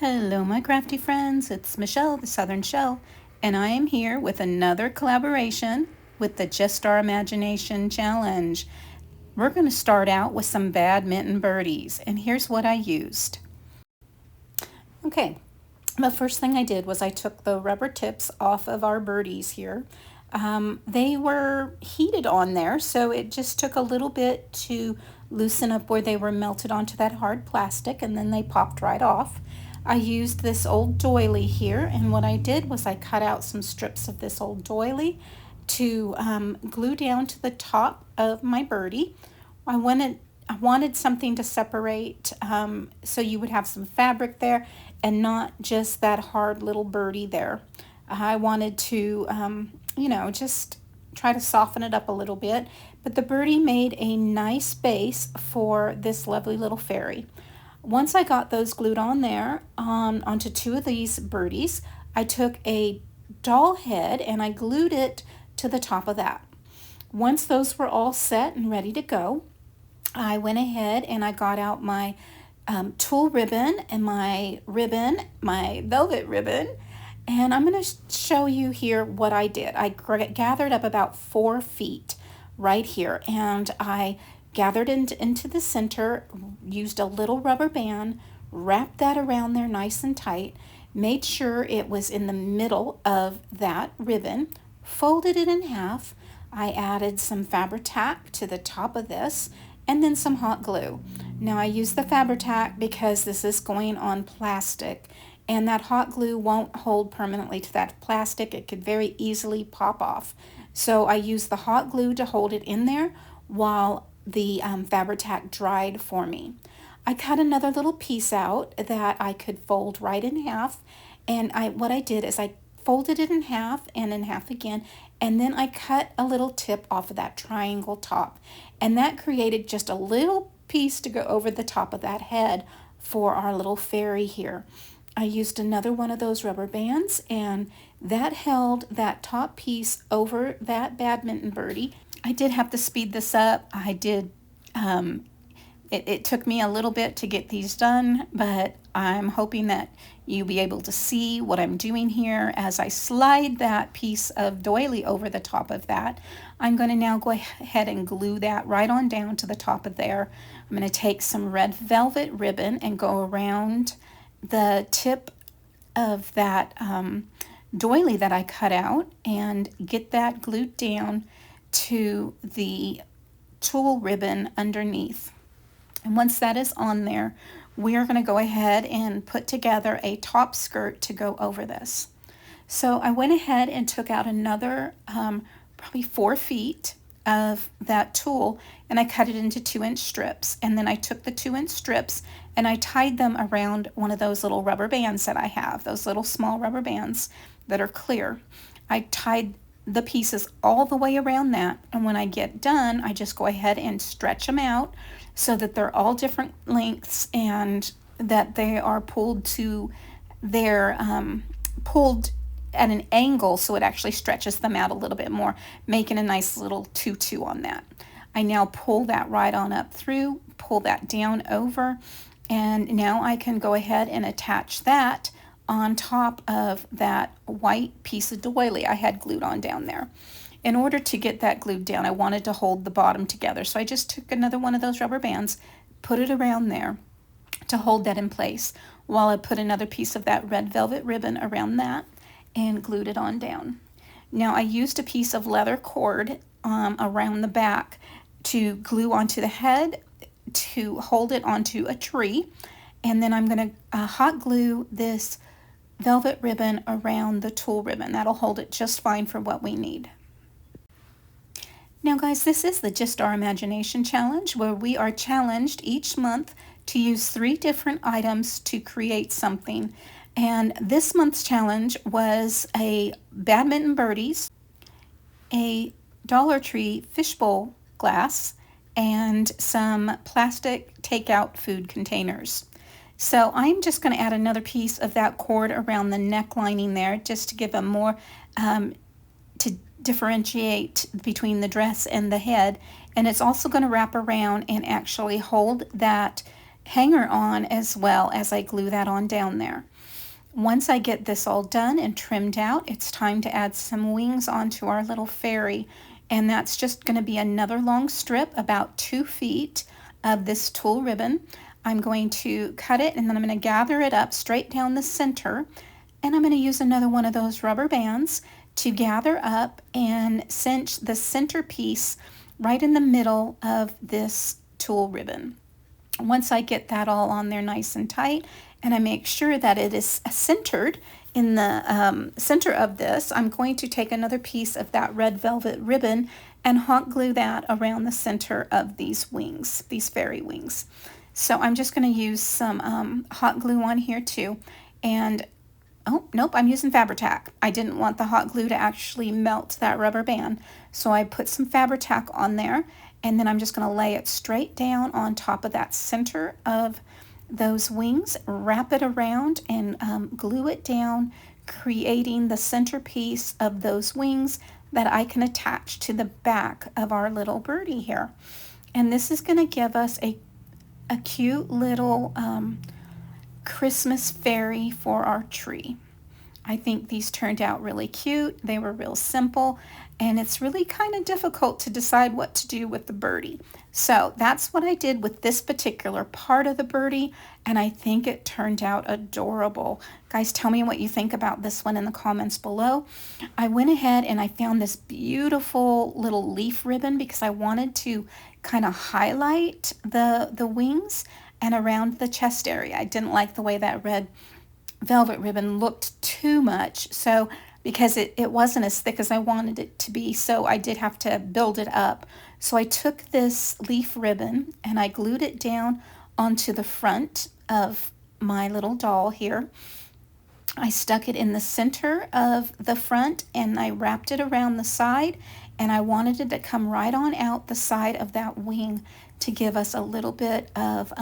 Hello, my crafty friends. It's Michelle, the Southern Shell, and I am here with another collaboration with the Just Our Imagination Challenge. We're going to start out with some badminton birdies, and here's what I used. Okay, the first thing I did was I took the rubber tips off of our birdies here. They were heated on there, so it just took a little bit to loosen up where they were melted onto that hard plastic, and then they popped right off. I used this old doily here, and what I did was I cut out some strips of this old doily to glue down to the top of my birdie. I wanted something to separate, so you would have some fabric there and not just that hard little birdie there. I wanted to, just try to soften it up a little bit, but the birdie made a nice base for this lovely little fairy. Once I got those glued on there, onto two of these birdies, I took a doll head and I glued it to the top of that. Once those were all set and ready to go, I went ahead and I got out my tulle ribbon and my velvet ribbon, and I'm going to show you here what I did. I gathered up about 4 feet right here, and I gathered into the center, used a little rubber band, wrapped that around there nice and tight, made sure it was in the middle of that ribbon, folded it in half. I added some Fabri-Tac to the top of this, and then some hot glue. Now I use the Fabri-Tac because this is going on plastic, and that hot glue won't hold permanently to that plastic. It could very easily pop off. So I used the hot glue to hold it in there while the Fabri-Tac dried for me. I cut another little piece out that I could fold right in half, and what I did is I folded it in half and in half again, and then I cut a little tip off of that triangle top, and that created just a little piece to go over the top of that head for our little fairy here. I used another one of those rubber bands, and that held that top piece over that badminton birdie. I did have to speed this up. I did, it took me a little bit to get these done, but I'm hoping that you'll be able to see what I'm doing here as I slide that piece of doily over the top of that. I'm going to now go ahead and glue that right on down to the top of there. I'm going to take some red velvet ribbon and go around the tip of that doily that I cut out and get that glued down to the tulle ribbon underneath. And once that is on there, we are going to go ahead and put together a top skirt to go over this. So I went ahead and took out another probably 4 feet of that tulle, and I cut it into 2-inch strips. And then I took the 2-inch strips and I tied them around one of those little rubber bands that I have, those little small rubber bands that are clear. I tied the pieces all the way around that, and when I get done, I just go ahead and stretch them out so that they're all different lengths and that they are pulled to their pulled at an angle, so it actually stretches them out a little bit more, making a nice little tutu on that. I now pull that right on up through, pull that down over, and now I can go ahead and attach that on top of that white piece of doily I had glued on down there. In order to get that glued down, I wanted to hold the bottom together, so I just took another one of those rubber bands, put it around there to hold that in place, while I put another piece of that red velvet ribbon around that and glued it on down. Now I used a piece of leather cord around the back to glue onto the head to hold it onto a tree, and then I'm going to hot glue this velvet ribbon around the tulle ribbon. That'll hold it just fine for what we need. Now guys, this is the Just Our Imagination Challenge, where we are challenged each month to use 3 different items to create something. And this month's challenge was a badminton birdies, a Dollar Tree fishbowl glass, and some plastic takeout food containers. So I'm just going to add another piece of that cord around the neck lining there, just to give them more, to differentiate between the dress and the head. And it's also going to wrap around and actually hold that hanger on as well as I glue that on down there. Once I get this all done and trimmed out, it's time to add some wings onto our little fairy. And that's just going to be another long strip, about 2 feet of this tulle ribbon. I'm going to cut it and then I'm going to gather it up straight down the center. And I'm going to use another one of those rubber bands to gather up and cinch the center piece right in the middle of this tulle ribbon. Once I get that all on there nice and tight, and I make sure that it is centered in the center of this, I'm going to take another piece of that red velvet ribbon and hot glue that around the center of these wings, these fairy wings. So I'm just going to use some hot glue on here too. And oh, nope, I'm using Fabri-Tac. I didn't want the hot glue to actually melt that rubber band. So I put some Fabri-Tac on there, and then I'm just going to lay it straight down on top of that center of those wings, wrap it around, and glue it down, creating the centerpiece of those wings that I can attach to the back of our little birdie here. And this is going to give us a cute little Christmas fairy for our tree. I think these turned out really cute. They were real simple, and it's really kind of difficult to decide what to do with the birdie. So that's what I did with this particular part of the birdie, and I think it turned out adorable. Guys, tell me what you think about this one in the comments below. I went ahead and I found this beautiful little leaf ribbon because I wanted to kind of highlight the wings and around the chest area. I didn't like the way that red velvet ribbon looked too much, so because it wasn't as thick as I wanted it to be, so I did have to build it up. So I took this leaf ribbon and I glued it down onto the front of my little doll here. I stuck it in the center of the front and I wrapped it around the side, and I wanted it to come right on out the side of that wing to give us a little bit of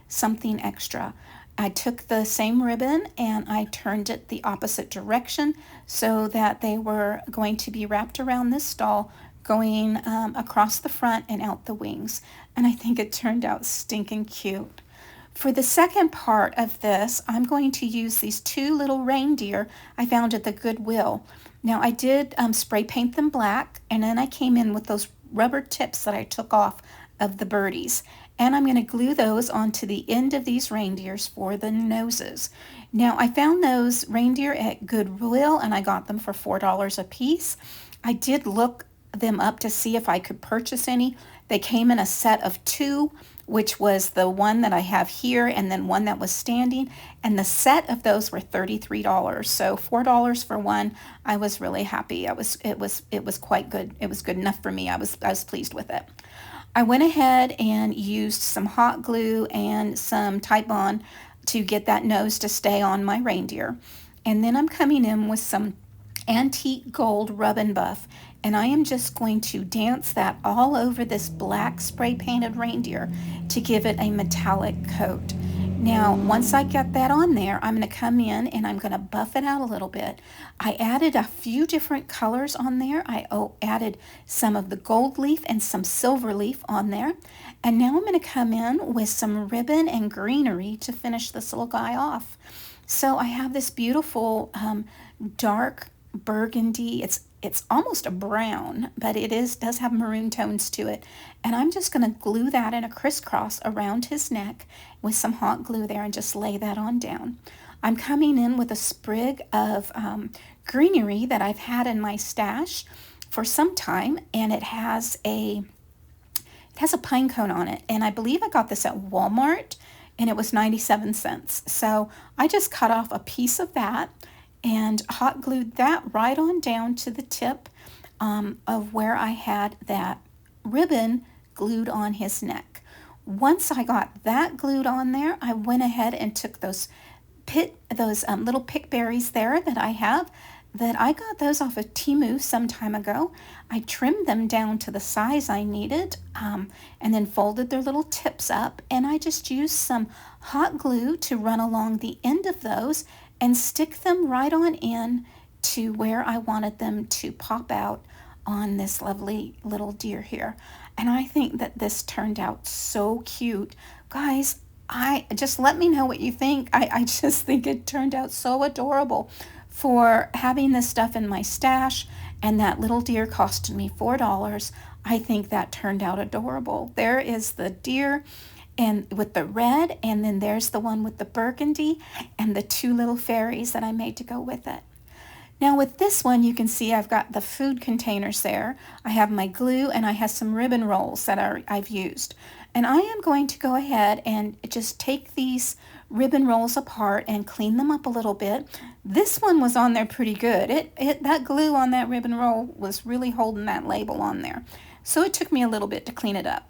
something extra. I took the same ribbon and I turned it the opposite direction so that they were going to be wrapped around this doll, going across the front and out the wings. And I think it turned out stinking cute. For the second part of this, I'm going to use these 2 little reindeer I found at the Goodwill. Now I did spray paint them black, and then I came in with those rubber tips that I took off of the Birdies. And I'm going to glue those onto the end of these reindeers for the noses. Now, I found those reindeer at Goodwill, and I got them for $4 a piece. I did look them up to see if I could purchase any. They came in a set of 2, which was the one that I have here and then one that was standing. And the set of those were $33. So $4 for one. I was really happy. It was quite good. It was good enough for me. I was pleased with it. I went ahead and used some hot glue and some Titebond to get that nose to stay on my reindeer. And then I'm coming in with some antique gold rub and buff, and I am just going to dance that all over this black spray painted reindeer to give it a metallic coat. Now, once I get that on there, I'm going to come in and I'm going to buff it out a little bit. I added a few different colors on there. I added some of the gold leaf and some silver leaf on there. And now I'm going to come in with some ribbon and greenery to finish this little guy off. So I have this beautiful dark burgundy. It's almost a brown, but it does have maroon tones to it. And I'm just going to glue that in a crisscross around his neck with some hot glue there and just lay that on down. I'm coming in with a sprig of greenery that I've had in my stash for some time, and it has a pine cone on it. And I believe I got this at Walmart, and it was 97 cents. So I just cut off a piece of that and hot glued that right on down to the tip of where I had that ribbon glued on his neck. Once I got that glued on there, I went ahead and took those little pick berries there that I have, that I got those off of Temu some time ago. I trimmed them down to the size I needed, and then folded their little tips up, and I just used some hot glue to run along the end of those and stick them right on in to where I wanted them to pop out on this lovely little deer here. And I think that this turned out so cute. Guys, I just let me know what you think. I just think it turned out so adorable for having this stuff in my stash, and that little deer costed me $4. I think that turned out adorable. There is the deer and with the red, and then there's the one with the burgundy and the two little fairies that I made to go with it. Now with this one, you can see I've got the food containers there. I have my glue and I have some ribbon rolls that I've used. And I am going to go ahead and just take these ribbon rolls apart and clean them up a little bit. This one was on there pretty good. That glue on that ribbon roll was really holding that label on there. So it took me a little bit to clean it up.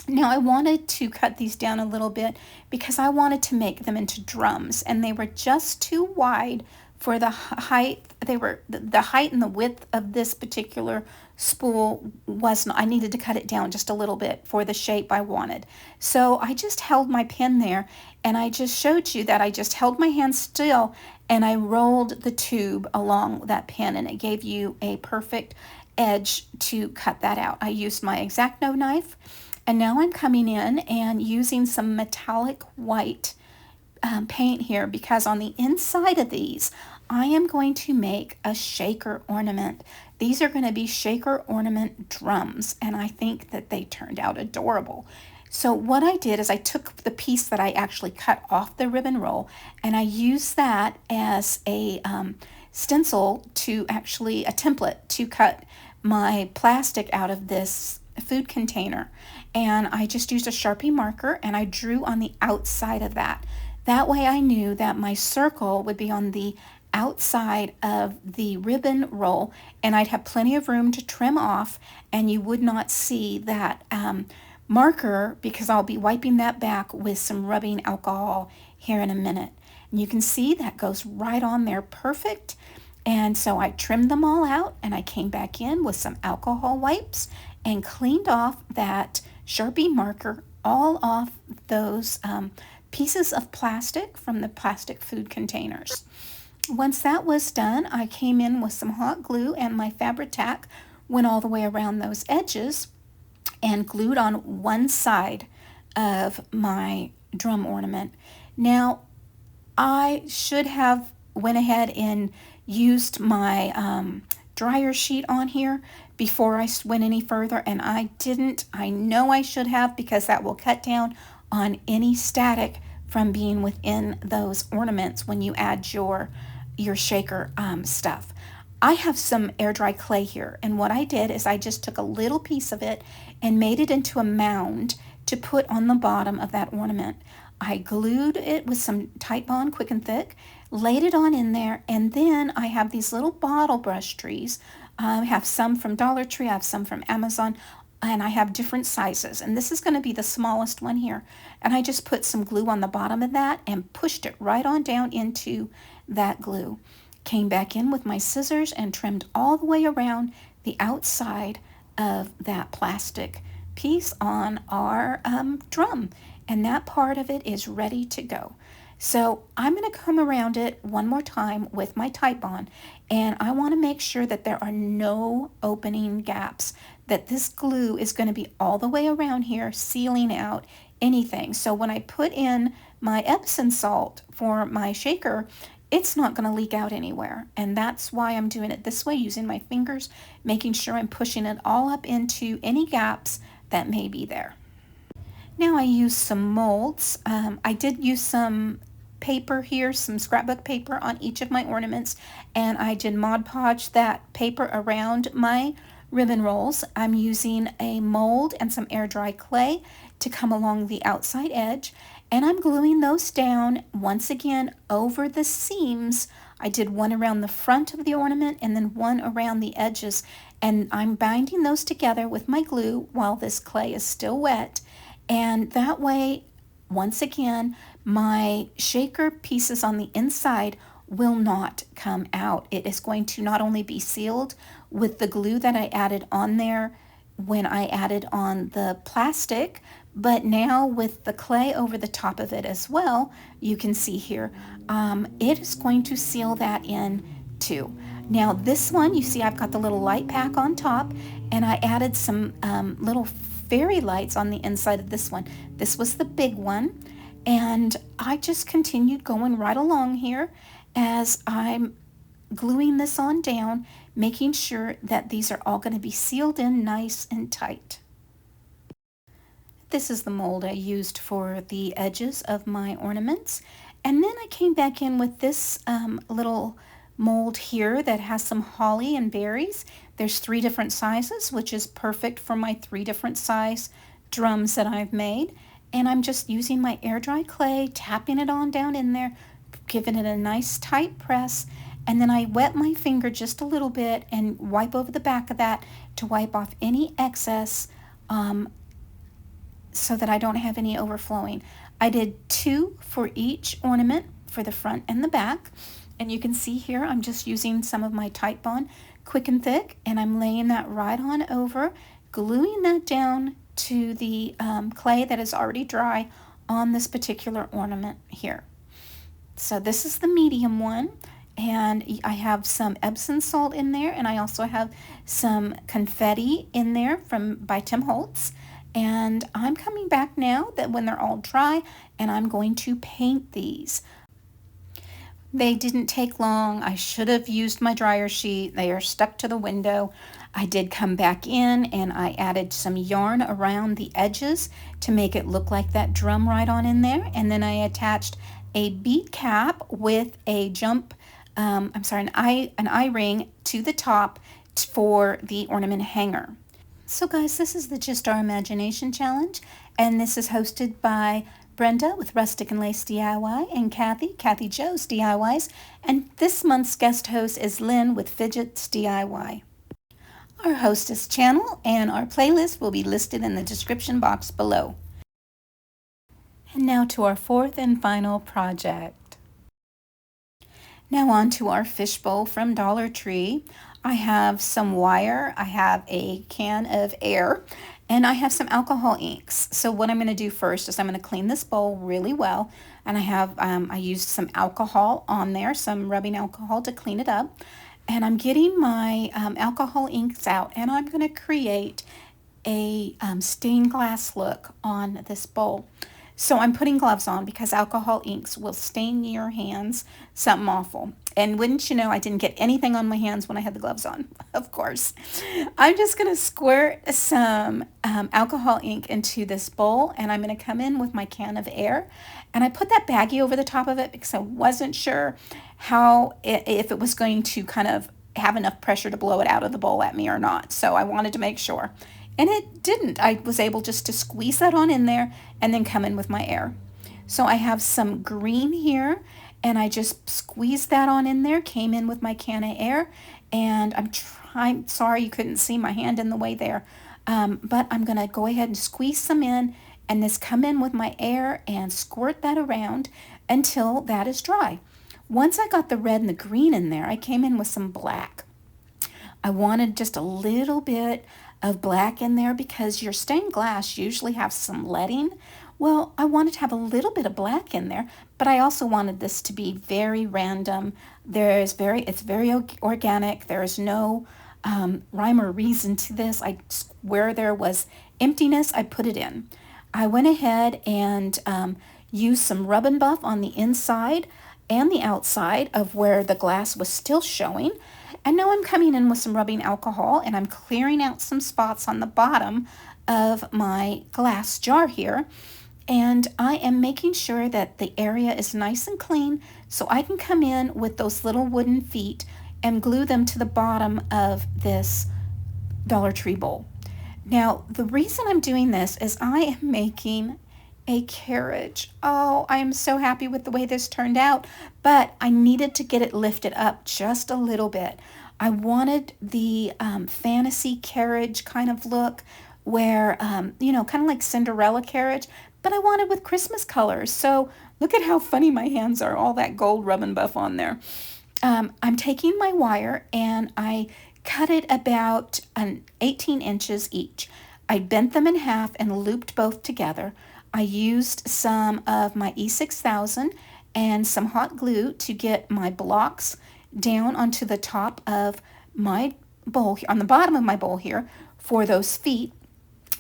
Now I wanted to cut these down a little bit because I wanted to make them into drums, and they were just too wide for the height. They were the height and the width of this particular spool wasn't. I needed to cut it down just a little bit for the shape I wanted. So I just held my pen there, and I just showed you that I just held my hand still and I rolled the tube along that pen, and it gave you a perfect edge to cut that out. I used my X-Acto knife, and now I'm coming in and using some metallic white paint here, because on the inside of these I am going to make a shaker ornament. These are going to be shaker ornament drums, and I think that they turned out adorable. So what I did is I took the piece that I actually cut off the ribbon roll, and I used that as a stencil to actually a template to cut my plastic out of this food container. And I just used a Sharpie marker and I drew on the outside of that. That way I knew that my circle would be on the outside of the ribbon roll, and I'd have plenty of room to trim off, and you would not see that marker, because I'll be wiping that back with some rubbing alcohol here in a minute. And you can see that goes right on there perfect. And so I trimmed them all out, and I came back in with some alcohol wipes and cleaned off that Sharpie marker all off those pieces of plastic from the plastic food containers. Once that was done, I came in with some hot glue, and my Fabri-Tac went all the way around those edges and glued on one side of my drum ornament. Now, I should have went ahead and used my dryer sheet on here before I went any further, and I didn't. I know I should have, because that will cut down on any static from being within those ornaments when you add your shaker stuff. I have some air dry clay here, and what I did is I just took a little piece of it and made it into a mound to put on the bottom of that ornament. I glued it with some Titebond Quick and Thick, laid it on in there, and then I have these little bottle brush trees. I have some from Dollar Tree, I have some from Amazon, and I have different sizes, and this is going to be the smallest one here. And I just put some glue on the bottom of that and pushed it right on down into that glue. Came back in with my scissors and trimmed all the way around the outside of that plastic piece on our drum, and that part of it is ready to go. So I'm going to come around it one more time with my Titebond, and I want to make sure that there are no opening gaps, that this glue is going to be all the way around here, sealing out anything. So when I put in my Epsom salt for my shaker, it's not going to leak out anywhere. And that's why I'm doing it this way, using my fingers, making sure I'm pushing it all up into any gaps that may be there. Now I use some molds. I did use some paper here, some scrapbook paper on each of my ornaments, and I did Mod Podge that paper around my ribbon rolls. I'm using a mold and some air dry clay to come along the outside edge, and I'm gluing those down once again over the seams. I did one around the front of the ornament and then one around the edges, and I'm binding those together with my glue while this clay is still wet. And that way, once again, my shaker pieces on the inside will not come out. It is going to not only be sealed with the glue that I added on there when I added on the plastic, but now with the clay over the top of it as well, you can see here, it is going to seal that in too. Now this one, you see I've got the little light pack on top, and I added some little fairy lights on the inside of this one. This was the big one, And I just continued going right along here as I'm gluing this on down, making sure that these are all going to be sealed in nice and tight. This is the mold I used for the edges of my ornaments. And then I came back in with this little mold here that has some holly and berries. There's 3 different sizes, which is perfect for my 3 different size drums that I've made. And I'm just using my air dry clay, tapping it on down in there, giving it a nice tight press. And then I wet my finger just a little bit and wipe over the back of that to wipe off any excess so that I don't have any overflowing. I did 2 for each ornament for the front and the back. And you can see here I'm just using some of my Titebond Quick and Thick, and I'm laying that right on over, gluing that down to the clay that is already dry on this particular ornament here. So this is the medium one, and I have some Epsom salt in there, and I also have some confetti in there by Tim Holtz. And I'm coming back now that when they're all dry, and I'm going to paint these. They didn't take long. I should have used my dryer sheet. They are stuck to the window. I did come back in and I added some yarn around the edges to make it look like that drum right on in there. And then I attached a bead cap with a an eye ring to the top for the ornament hanger. So guys, this is the Just Our Imagination Challenge, and this is hosted by Brenda with Rustic and Lace DIY, and Kathy Joe's DIYs, and this month's guest host is Lynn with Fidgets DIY. Our Hostess channel and our playlist will be listed in the description box below. And now to our 4th and final project. Now on to our fishbowl from Dollar Tree. I have some wire, I have a can of air, and I have some alcohol inks. So what I'm going to do first is I'm going to clean this bowl really well, and I used some alcohol on there, some rubbing alcohol to clean it up, and I'm getting my alcohol inks out, and I'm going to create a stained glass look on this bowl. So I'm putting gloves on because alcohol inks will stain your hands something awful. And wouldn't you know, I didn't get anything on my hands when I had the gloves on, of course. I'm just going to squirt some alcohol ink into this bowl, and I'm going to come in with my can of air. And I put that baggie over the top of it because I wasn't sure if it was going to kind of have enough pressure to blow it out of the bowl at me or not. So I wanted to make sure. And it didn't. I was able just to squeeze that on in there and then come in with my air. So I have some green here, and I just squeezed that on in there, came in with my can of air, and I'm sorry you couldn't see my hand in the way there, but I'm going to go ahead and squeeze some in, and this come in with my air and squirt that around until that is dry. Once I got the red and the green in there, I came in with some black. I wanted just a little bit of black in there because your stained glass usually have some leading. Well, I wanted to have a little bit of black in there, but I also wanted this to be very random. It's very organic. There is no rhyme or reason to this. Where there was emptiness, I put it in. I went ahead and used some rub and buff on the inside and the outside of where the glass was still showing. And now I'm coming in with some rubbing alcohol, and I'm clearing out some spots on the bottom of my glass jar here. And I am making sure that the area is nice and clean so I can come in with those little wooden feet and glue them to the bottom of this Dollar Tree bowl. Now, the reason I'm doing this is I am making a carriage. Oh, I am so happy with the way this turned out, but I needed to get it lifted up just a little bit. I wanted the fantasy carriage kind of look where, kind of like Cinderella carriage, but I wanted with Christmas colors. So look at how funny my hands are, all that gold rub and buff on there. I'm taking my wire and I cut it about 18 inches each. I bent them in half and looped both together. I used some of my E6000 and some hot glue to get my blocks down onto the top of my bowl, on the bottom of my bowl here for those feet.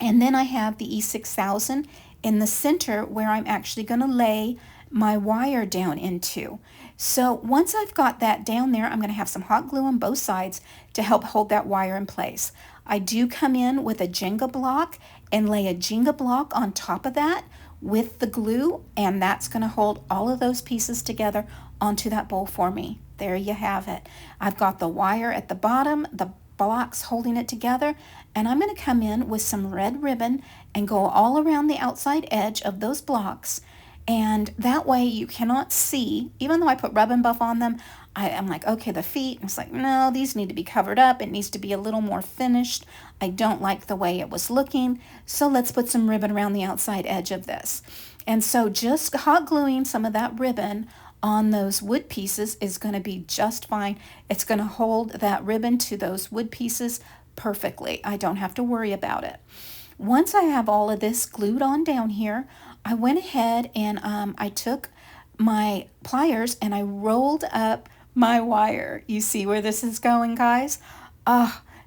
And then I have the E6000 in the center where I'm actually going to lay my wire down into. So once I've got that down there, I'm going to have some hot glue on both sides to help hold that wire in place. I do come in with a Jenga block and lay a Jenga block on top of that with the glue, and that's going to hold all of those pieces together onto that bowl for me. There you have it. I've got the wire at the bottom, the blocks holding it together, and I'm going to come in with some red ribbon and go all around the outside edge of those blocks, and that way you cannot see, even though I put rub and buff on them, I'm like, okay, the feet, and it's like, no, these need to be covered up. It needs to be a little more finished. I don't like the way it was looking, so let's put some ribbon around the outside edge of this. And so just hot gluing some of that ribbon on those wood pieces is going to be just fine. It's going to hold that ribbon to those wood pieces perfectly. I don't have to worry about it. Once I have all of this glued on down here, I went ahead and I took my pliers and I rolled up my wire. You see where this is going, guys?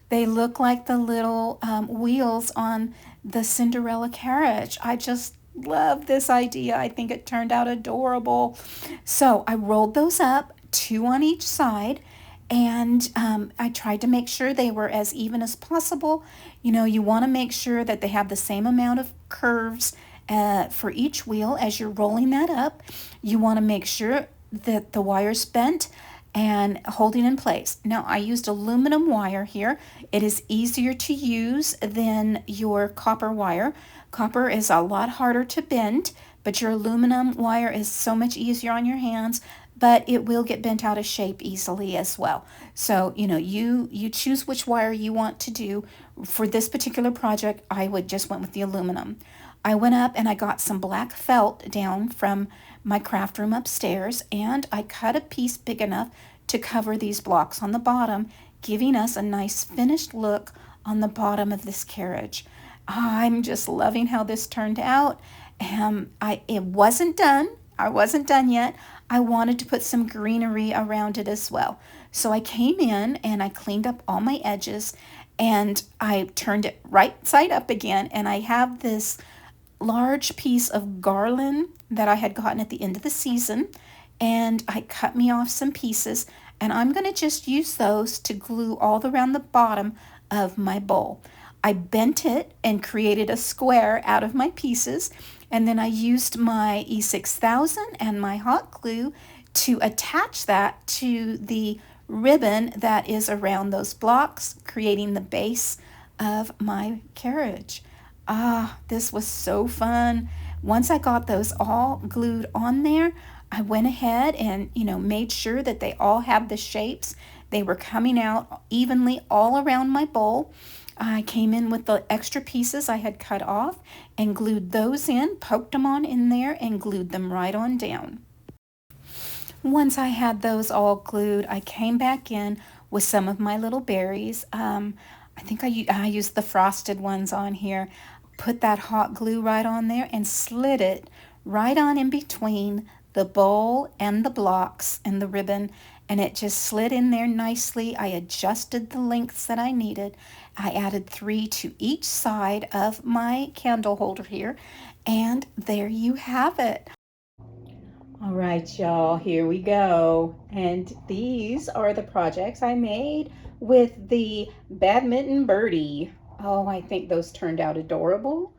They look like the little wheels on the Cinderella carriage. I just love this idea. I think it turned out adorable. So I rolled those up, 2 on each side, and I tried to make sure they were as even as possible. You know, you want to make sure that they have the same amount of curves for each wheel as you're rolling that up. You want to make sure that the wire's bent and holding in place. Now, I used aluminum wire here. It is easier to use than your copper wire. Copper is a lot harder to bend, but your aluminum wire is so much easier on your hands, but it will get bent out of shape easily as well. So, you know, you choose which wire you want to do. For this particular project, I just went with the aluminum. I went up and I got some black felt down from my craft room upstairs, and I cut a piece big enough to cover these blocks on the bottom, giving us a nice finished look on the bottom of this carriage. I'm just loving how this turned out. It wasn't done. I wasn't done yet. I wanted to put some greenery around it as well. So I came in and I cleaned up all my edges and I turned it right side up again, and I have this large piece of garland that I had gotten at the end of the season, and I cut me off some pieces, and I'm going to just use those to glue all around the bottom of my bowl. I bent it and created a square out of my pieces, and then I used my E6000 and my hot glue to attach that to the ribbon that is around those blocks, creating the base of my carriage. This was so fun. Once I got those all glued on there, I went ahead and, made sure that they all have the shapes. They were coming out evenly all around my bowl. I came in with the extra pieces I had cut off and glued those in, poked them on in there, and glued them right on down. Once I had those all glued, I came back in with some of my little berries. I think I used the frosted ones on here. Put that hot glue right on there and slid it right on in between the bowl and the blocks and the ribbon, and it just slid in there nicely. I adjusted the lengths that I needed. I added 3 to each side of my candle holder here, and there you have it. All right, y'all, here we go. And these are the projects I made with the badminton birdie. Oh, I think those turned out adorable.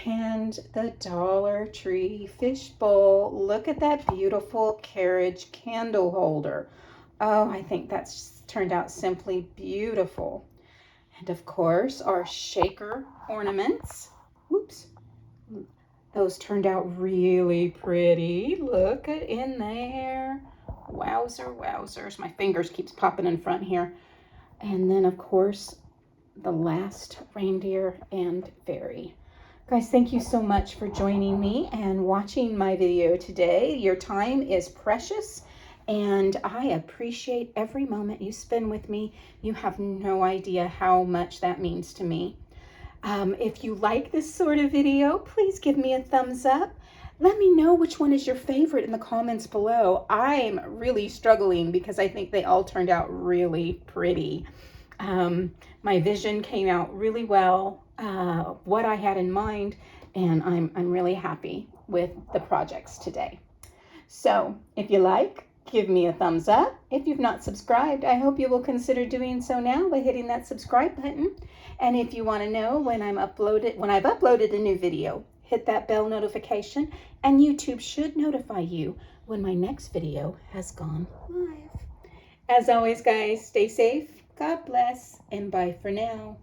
And the Dollar Tree fishbowl. Look at that beautiful carriage candle holder. Oh, I think that's turned out simply beautiful. And of course, our shaker ornaments. Whoops. Those turned out really pretty. Look at in there. Wowzers. My fingers keeps popping in front here. And then, of course, the last reindeer and fairy. Guys, thank you so much for joining me and watching my video today. Your time is precious, and I appreciate every moment you spend with me. You have no idea how much that means to me. If you like this sort of video, please give me a thumbs up. Let me know which one is your favorite in the comments below. I'm really struggling because I think they all turned out really pretty. My vision came out really well, what I had in mind, and I'm really happy with the projects today. So if you like, give me a thumbs up. If you've not subscribed, I hope you will consider doing so now by hitting that subscribe button. And if you want to know when I've uploaded a new video, hit that bell notification, and YouTube should notify you when my next video has gone live. As always, guys, stay safe, God bless, and bye for now.